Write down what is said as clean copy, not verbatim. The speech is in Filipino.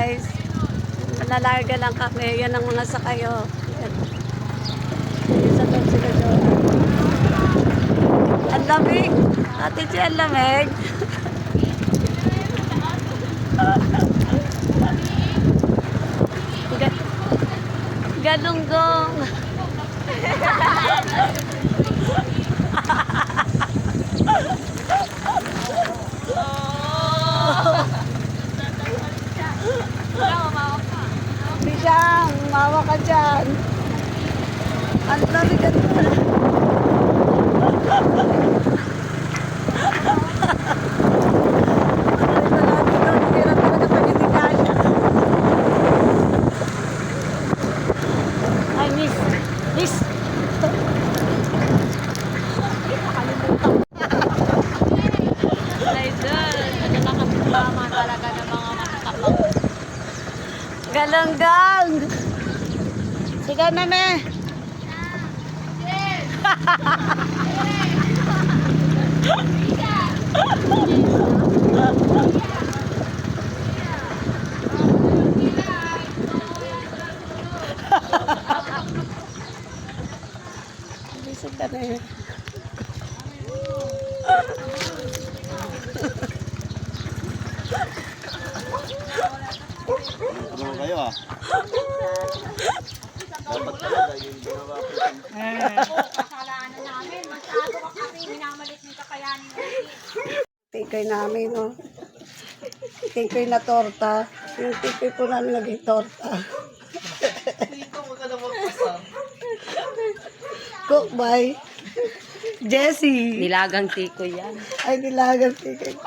guys. Nalarga lang kami. Yan ang mga sakayo. Yan. Sa loob sila doon. Ang lamig. Ate Chi, ang lamig. Galunggong. Bishang, mawa ka dyan. Ang lamig at ay, miss. Miss. Galanggang. Sige, meme. Bisig ka na yun. Ano kayo ah? Dapat talaga yung ginawa ko. Kasalanan namin. Masyado ka kasi minamalit ng kakayanin natin. Tikoy namin, no? Tikoy na torta. Yung tikoy po namin naging torta. Dito mo ka na magpasang. Cook by Jessie. Nilagang tiko yan. Ay, nilagang tikoy.